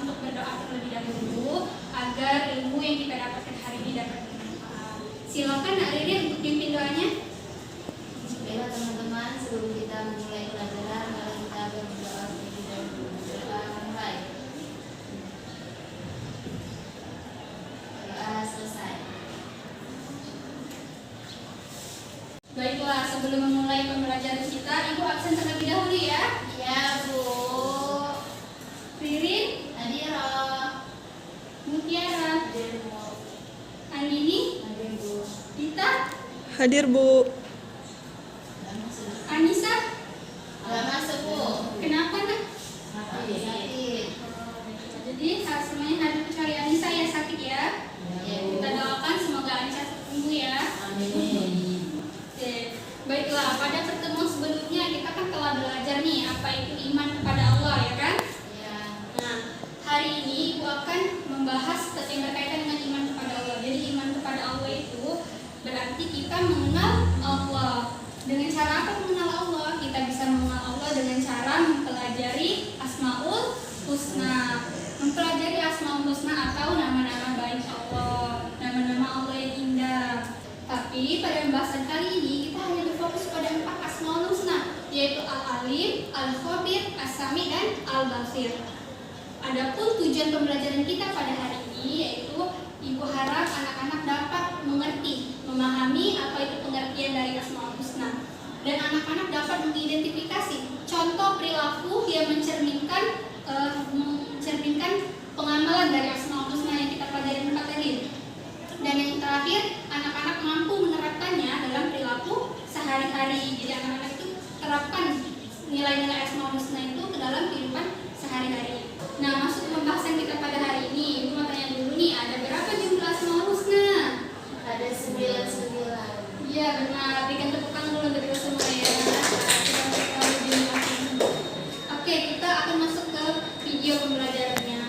untuk berdoa terlebih dahulu agar ilmu yang kita dapatkan hari ini dapat bermanfaat. Silakan Nak Ririn untuk pimpin doanya. Baiklah teman-teman, sebelum kita memulai pelajaran, mari kita berdoa terlebih dahulu. Doa mulai. Doa selesai. Baiklah, sebelum memulai pembelajaran kita, Ibu absen terlebih dahulu ya. Ya Bu. Ririn, Nadira. Mutiara, Hadir Bu. Andini, Hadir Bu. Dita, Hadir Bu. Anissa. Gak masuk Bu. Kenapa Nak? Sakit. Jadi semuanya hadir kecuali Anissa yang sakit ya. Ya Bu. Kita doakan semoga Anissa sembuh ya. Amin. Oke, baiklah, pada pertemuan sebelumnya kita kan telah belajar nih apa itu iman kepada Allah ya kan? Ya. Nah, hari ini Ibu akan membahas yang berkaitan dengan iman kepada Allah. Jadi iman kepada Allah itu berarti kita mengenal Allah. Dengan cara apa mengenal Allah? Kita bisa mengenal Allah dengan cara mempelajari Asmaul Husna. Mempelajari Asmaul Husna atau nama-nama baik Allah, nama-nama Allah yang indah. Tapi pada pembahasan kali ini kita hanya berfokus pada 4 Asmaul Husna, yaitu Al-Alim, Al-Khabir, As-Sami, dan Al-Basir. Adapun tujuan pembelajaran kita pada hari ini yaitu Ibu harap anak-anak dapat mengerti, memahami apa itu pengertian dari Asmaul Husna, dan anak-anak dapat mengidentifikasi contoh perilaku yang mencerminkan pengamalan dari Asmaul Husna yang kita pelajari tadi. Dan yang terakhir, anak-anak mampu menerapkannya dalam perilaku sehari-hari. Jadi anak-anak itu terapkan nilai-nilai Asmaul Husna itu ke dalam kehidupan sehari-hari. Nah, masuk ke pembahasan kita pada hari ini, Ibu mau tanya dulu nih, ada berapa jumlah Asmaul Husna? Ada 99. Iya benar, berikan tepuk tangan dulu untuk kita semua ya. Oke, kita akan masuk ke video pembelajarannya.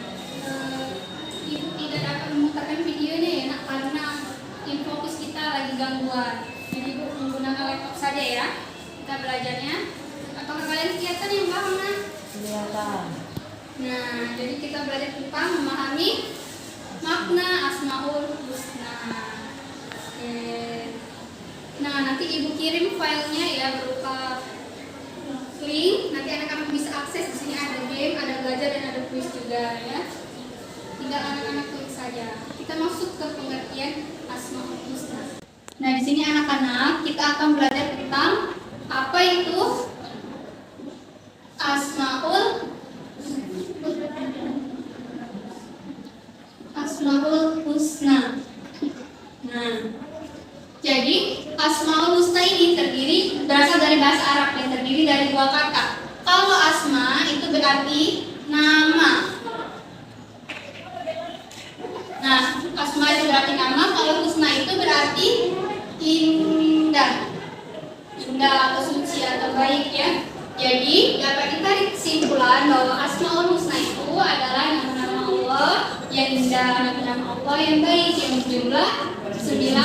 Ibu tidak dapat memutarkan videonya ya nak, karena infokus kita lagi gangguan. Jadi Ibu menggunakan laptop saja ya. Kita belajarnya. Apakah kalian kelihatan yang paham nak? Kelihatan. Nah, jadi kita belajar tentang memahami makna Asmaul Husna. Oke. Nah, nanti Ibu kirim filenya ya berupa link. Nanti anak-anak bisa akses. Di sini ada game, ada belajar, dan ada kuis juga ya. Tinggal anak-anak klik saja. Kita masuk ke pengertian Asmaul Husna. Nah, di sini anak-anak kita akan belajar tentang apa itu Asmaul Husna. Nah, jadi Asmaul Husna ini berasal dari bahasa Arab yang terdiri dari 2 kata. Kalau asma itu berarti nama. Nah, asma itu berarti nama, kalau husna itu berarti indah. Indah atau suci atau baik ya. Jadi, dapat ditarik kesimpulan bahwa Asmaul Husna itu adalah nama-nama Allah yang indah, nama-nama Allah yang baik, yang berjumlah 99.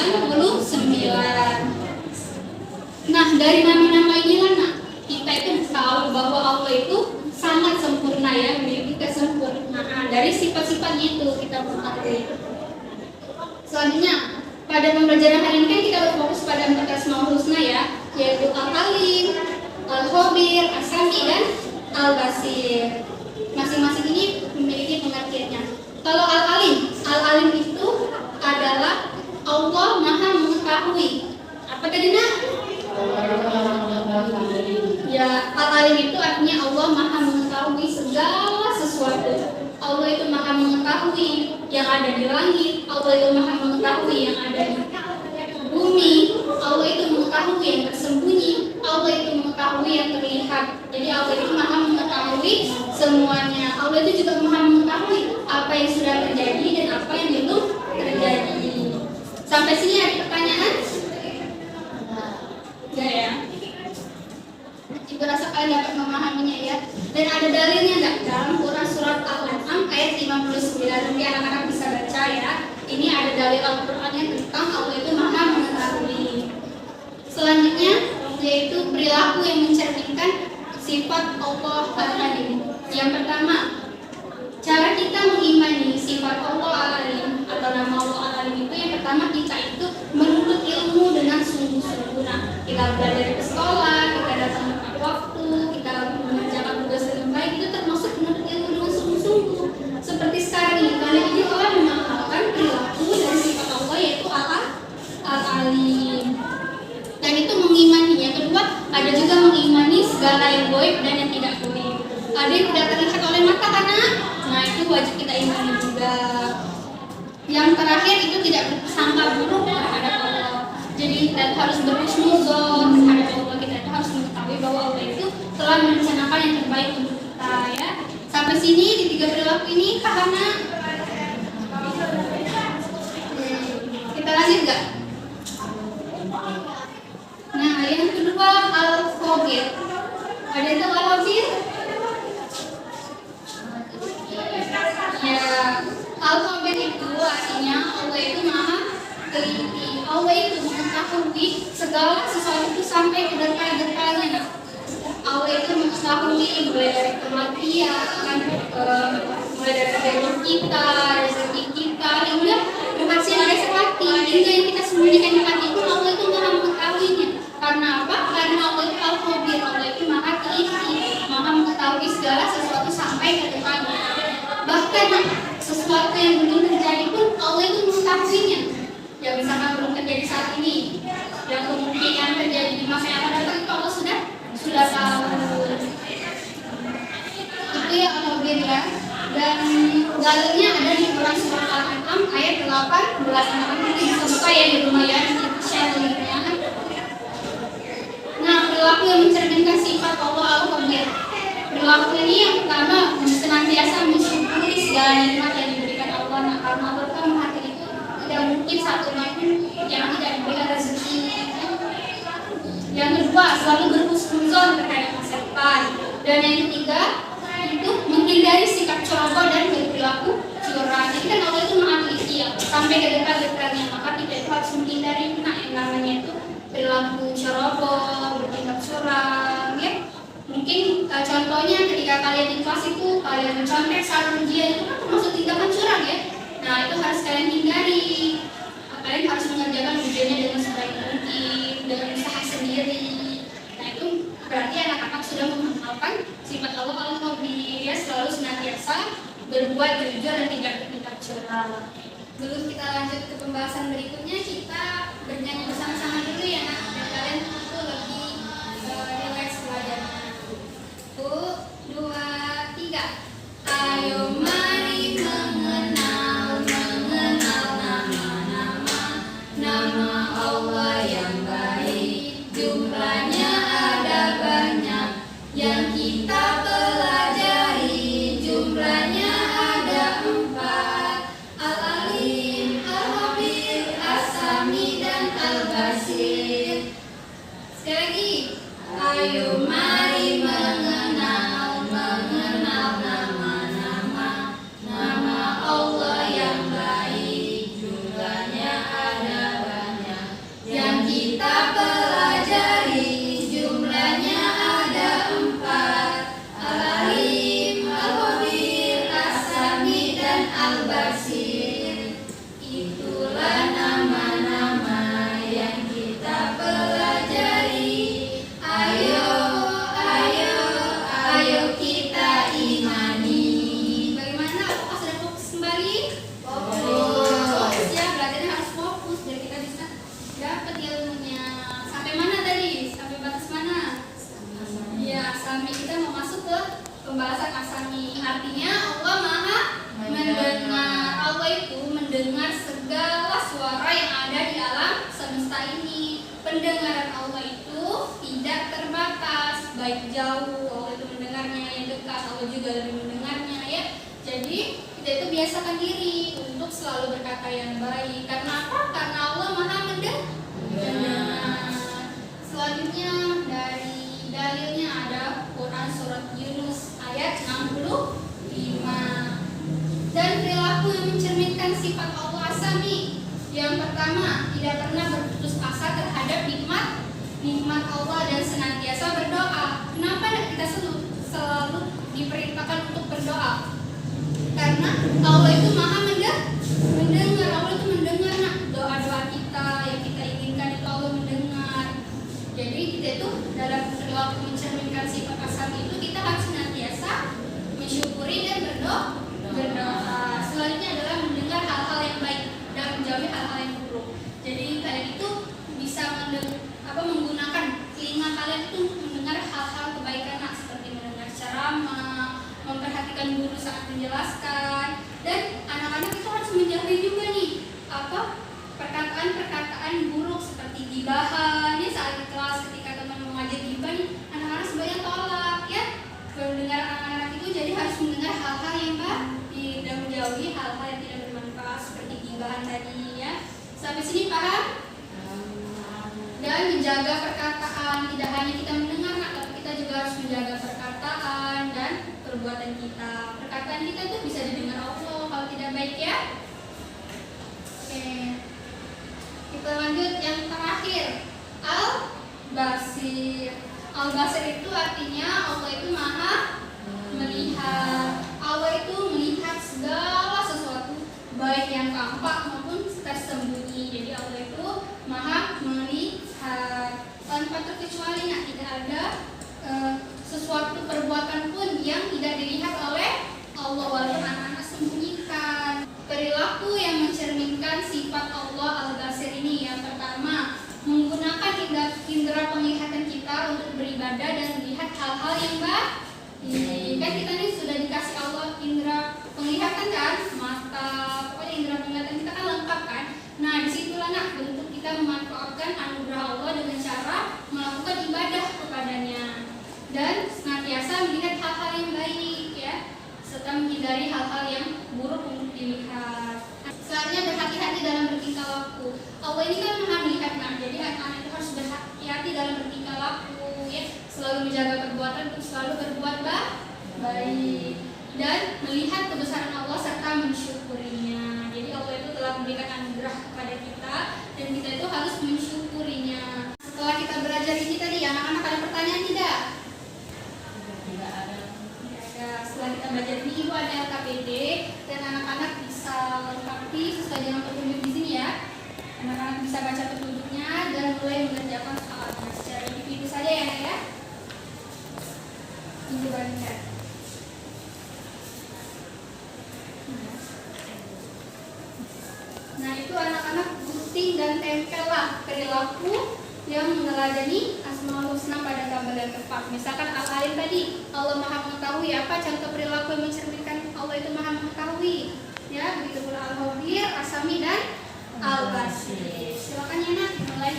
Nah, dari nama-nama inilah nak, kita itu tahu bahwa Allah itu sangat sempurna ya, memiliki kesempurnaan. Dari sifat-sifatnya itu kita mengetahui. Selanjutnya, pada pembelajaran hari ini kan kita berfokus pada 4 Asmaul Husna ya, yaitu Al-Alim, Al-Khabir, As-Sami, dan Al-Basir. Masing-masing ini memiliki pengertiannya. Kalau Al-Alim itu adalah Allah Maha Mengetahui. Apa tadi nak? Ya, Al-Alim itu artinya Allah Maha Mengetahui segala sesuatu. Allah itu Maha Mengetahui yang ada di langit. Allah itu Maha Mengetahui yang ada di bumi. Allah itu mengetahui yang tersembunyi. Allah itu mengetahui yang terlihat. Jadi Allah itu Maha Mengetahui semuanya. Allah itu juga Maha Mengetahui apa yang sudah terjadi dan apa yang belum terjadi. Sampai sini ada pertanyaan? Enggak ya? Ibu rasa kalian dapat memahaminya ya. Dan ada dalilnya enggak? Dalam Quran surat Al-An'am ayat 59. Nanti anak-anak bisa baca ya. Ini ada dalil Al-Qur'annya tentang Allah itu Maha Mengetahui. Selanjutnya yaitu perilaku yang mencerminkan sifat Allah Al-Alim. Yang pertama, cara kita kita belajar ke sekolah, kita datang tepat waktu, kita mengerjakan tugas dengan baik, itu termasuk menuntut ilmu dengan sungguh-sungguh. Seperti sekarang ini, kali ini Allah mengamalkan perilaku dan sifat Allah yaitu al-alim. Dan itu mengimani. Yang kedua, ada juga mengimani segala yang goib dan yang tidak goib. Ada yang tidak terlihat oleh mata karena, nah itu wajib kita imani juga. Yang terakhir itu tidak bersangka buruk terhadap Allah. Jadi kita harus berhusnuzon terhadap Allah. Kita itu harus mengetahui bahwa Allah itu telah merencanakan yang terbaik untuk kita ya. Sampai sini di 3 perilaku ini Kahana. Kita lanjut gak? Nah yang kedua al-khobir. Ada yang tahu al-khobir? Ya, al-khobir itu artinya Allah itu maha teliti. Allah itu mengetahui segala sesuatu itu sampai ke detail-detailnya. Allah itu mengetahui mulai dari kematian, mulai dari rezeki kita, hingga hasil dari hati, hingga yang kita sembunyikan di hati itu Allah itu maha mengetahuinya. Karena apa? Karena Allah itu al-khobir, Allah itu maha teliti, maha mengetahui segala sesuatu sampai ke detailnya. Bahkan sesuatu yang belum terjadi pun Allah itu mengetahuinya. Yang misalkan belum terjadi saat ini, yang kemungkinan terjadi di masa yang akan datang itu Allah sudah tahu. Itu ya al-khobir ya. Dan dalilnya ada di Quran surah Al-An'am ayat 18. Nanti bisa buka ya di rumah ya, nanti share linknya. Nah, perilaku yang mencerminkan sifat Allah al-khobir. Perilaku ini yang pertama senantiasa mensyukuri segala nikmat yang diberikan Allah. Nah, karena Allah kan maha itu tidak mungkin satu pun yang tidak diberikan rezeki. Yang kedua, selalu berhusnuzon terhadap masa depan. Dan yang ketiga, itu menghindari sikap ceroboh dan berperilaku curang. Jadi kan Allah itu maha teliti ya, sampai ke detail-detailnya. Maka kita itu harus menghindari yang namanya itu perilaku ceroboh, bertindak curang ya. Mungkin contohnya ketika kalian di kelas itu kalian mencontek saat ujian itu kan termasuk tindakan curang ya. Nah itu harus kalian hindari. Kalian harus mengerjakan ujiannya dengan sebaik mungkin, dengan usaha sendiri. Nah itu berarti anak-anak sudah mengenalkan sifat Allah al-khobir, dia selalu senantiasa berbuat jujur dan tidak bertindak curang. Belum kita lanjut ke pembahasan berikutnya, kita bernyanyi bersama-sama dulu ya nak, dan kalian itu lebih relax belajarnya. 1, 2, 3. Ayo mari mengenal nama Allah yang baik. Jumlahnya ada banyak yang kita pelajari. Jumlahnya ada 4. Al-Alim, Al-Khabir, As-Sami dan Al-Basir. Sekali lagi. Ayo mari mengenal nama Allah yang baik. Jumlahnya ada banyak yang kita pelajari. Jumlahnya ada 4. Al-Alim, Al-Khabir, As-Sami dan Al-Basir. Itulah nama-nama yang kita pelajari. Ayo kita imani. Bagaimana? Apakah sudah fokus kembali? Fokus ya, belajarnya harus fokus biar kita bisa dapat ilmunya. Sampai mana tadi? Sampai batas mana? Ya, sampai kita mau masuk ke pembahasan asami. Artinya Allah maha mendengar. Allah itu mendengar segala suara yang ada di alam semesta ini. Pendengaran Allah itu tidak terbatas, baik jauh Allah itu mendengarnya, yang dekat Allah juga lebih mendengarnya ya. Jadi kita itu biasakan diri untuk selalu berkata yang baik. Karena apa? Karena Allah maha mendengar. Selanjutnya dari dalilnya ada Quran surat Yunus ayat 65. Dan perilaku yang mencerminkan sifat Allah asami. Yang pertama, tidak pernah berputus asa terhadap nikmat Allah dan senantiasa berdoa. Kenapa kita selalu diperintahkan untuk berdoa? Karena Allah itu maha mendengar. Allah itu mendengar doa-doa kita yang kita inginkan itu Allah mendengar. Jadi Jadi kalian itu bisa menggunakan telinga kalian itu mendengar hal-hal kebaikan seperti mendengar ceramah, memperhatikan guru saat menjelaskan, dan anak-anak itu harus menjauhi juga nih perkataan-perkataan buruk seperti gibahan ya. Saat di kelas ketika teman mengajar gibah nih, anak-anak sebaiknya tolak ya. Mendengar anak-anak itu jadi harus mendengar hal-hal yang baik dan menjauhi hal-hal yang tidak bermanfaat seperti gibahan tadi ya. Sampai sini paham? Dan menjaga perkataan, tidak hanya kita mendengar, tapi kita juga harus menjaga perkataan dan perbuatan kita. Perkataan kita tuh bisa didengar Allah kalau tidak baik ya. Oke. Kita lanjut yang terakhir, Al-Basir. Al-Basir itu artinya Allah itu maha melihat. Allah itu melihat segala sesuatu, baik yang tampak maupun tersembunyi. Jadi Allah itu maha melihat tanpa terkecuali. Tidak ada sesuatu perbuatan pun yang tidak dilihat oleh Allah walaupun anak-anak sembunyikan. Perilaku yang mencerminkan sifat Allah Al-Basir ini yang pertama, menggunakan indera penglihatan kita untuk beribadah dan melihat hal-hal yang baik. Kan kita ini sudah dikasih Allah indera penglihatan kan, mata, pokoknya indera penglihatan kita kan lengkap kan. Nah disitulah bentuk kita memanfaatkan anugerah Allah dengan cara melakukan ibadah kepadanya dan senantiasa melihat hal-hal yang baik ya, serta menghindari hal-hal yang buruk untuk dilihat. Selanjutnya berhati-hati dalam bertingkah laku. Allah ini kan maha melihat jadi anak-anak itu harus berhati-hati dalam bertingkah laku ya, selalu menjaga perbuatan untuk selalu berbuat baik dan melihat kebesaran Allah serta mensyukurinya. Jadi Allah itu telah memberikan anugerah kepada kita dan kita itu harus mensyukurinya. Setelah kita belajar ini tadi, anak-anak ada pertanyaan tidak? Tidak ada. Setelah kita belajar ini, Ibu ada LKPD dan anak-anak bisa lengkapi sesuai dengan petunjuk di sini ya. Anak-anak bisa baca petunjuknya dan mulai mengerjakan soalnya secara individu saja ya, Nak ya. Ini baca. Nah itu anak-anak gunting dan tempellah perilaku yang meneladani Asmaul Husna pada gambar yang tepat. Misalkan Al-Alim tadi, Allah maha mengetahui apa contoh perilaku yang mencerminkan Allah itu maha mengetahui ya, begitu pula Al-Khabir, As-Sami dan Al-Basir. Silakan ya Nak, mulai.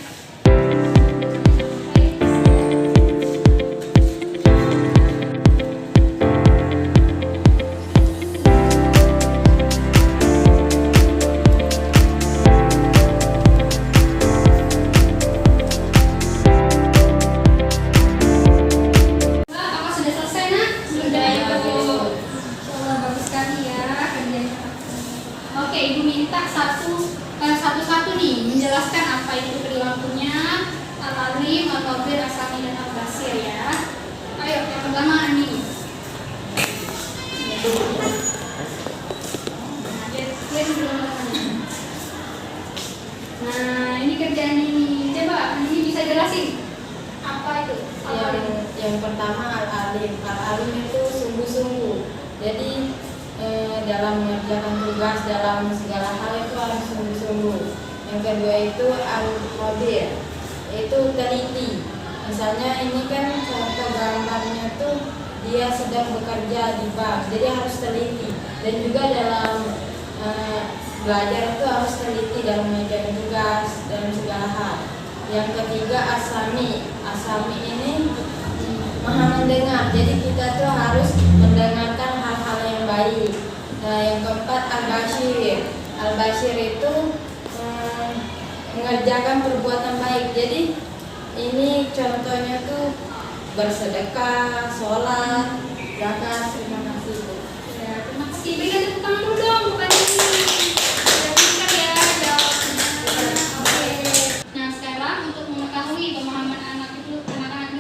Satu-satu nih menjelaskan apa itu perilakunya Al-Alim, Al-Khabir, As-Sami dan Al-Basir ya. Ayo yang pertama Ani. Nah ini kerjaan ini, coba Ani bisa jelasin apa itu? Yang pertama Al-Alim. Al-Alim itu sungguh-sungguh. Jadi dalam mengerjakan tugas, dalam segala hal itu harus sungguh-sungguh. Yang kedua itu Al-Khabir, itu teliti. Misalnya ini kan contoh gambarnya tuh dia sedang bekerja di bank, jadi harus teliti. Dan juga dalam belajar itu harus teliti dalam mengerjakan tugas, dalam segala hal. Yang ketiga As-Sami. As-Sami ini maha mendengar, jadi kita tuh harus mendengarkan hal-hal yang baik. Nah yang keempat Al-Basir. Al-Basir itu mengerjakan perbuatan baik. Jadi ini contohnya tuh bersedekah, sholat, zakat. Terima kasih Bu. Ya, terima kasih. Berikan tepuk tangan dulu dong, bukan ini. Sudah pintar ya jawabnya. Oke. Nah sekarang untuk mengetahui pemahaman anak-anak itu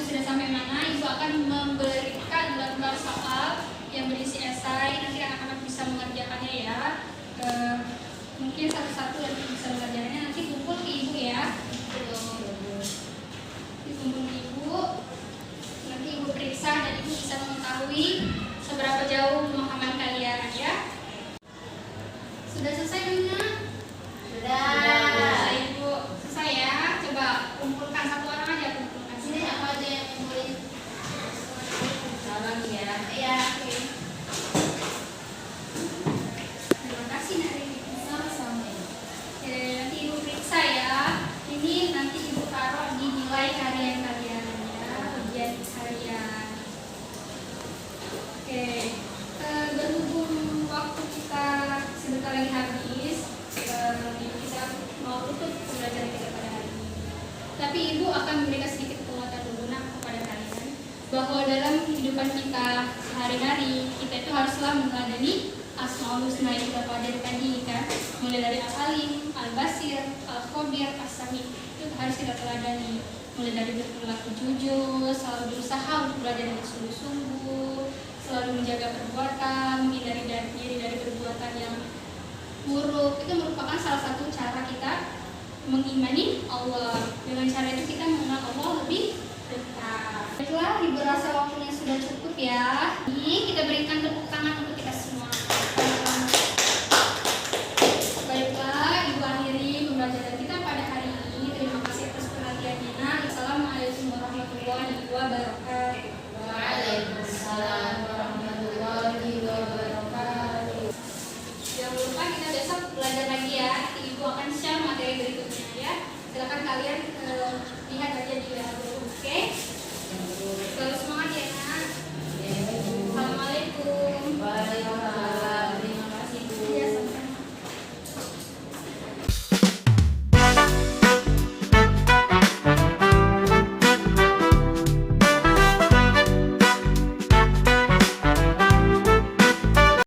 sudah sampai mana, Ibu akan memberikan gambar soal yang berisi esai. Nanti anak-anak bisa mengerjakannya ya. Mungkin satu-satu yang bisa mengerjakannya nanti kumpul ke Ibu ya. Kumpul ke Ibu. Nanti Ibu periksa dan Ibu bisa mengetahui seberapa jauh pemahaman kalian ya. Sudah selesai belum? Sudah. Sudah selesai Ibu. ikhlaslah meneladani Asmaul Husna yang kita pelajari tadi kan, mulai dari Al-Alim, Al-Basir, Al-Khabir, As-Sami, itu harus kita teladani. Mulai dari berperilaku jujur, selalu berusaha untuk belajar dengan sungguh-sungguh, selalu menjaga perbuatan, menghindari diri dari perbuatan yang buruk. Itu merupakan salah satu cara kita mengimani Allah. Dengan cara itu kita mengenal Allah lebih dekat. Baiklah, dirasa waktunya sudah cukup ya. Ini kita berikan tepuk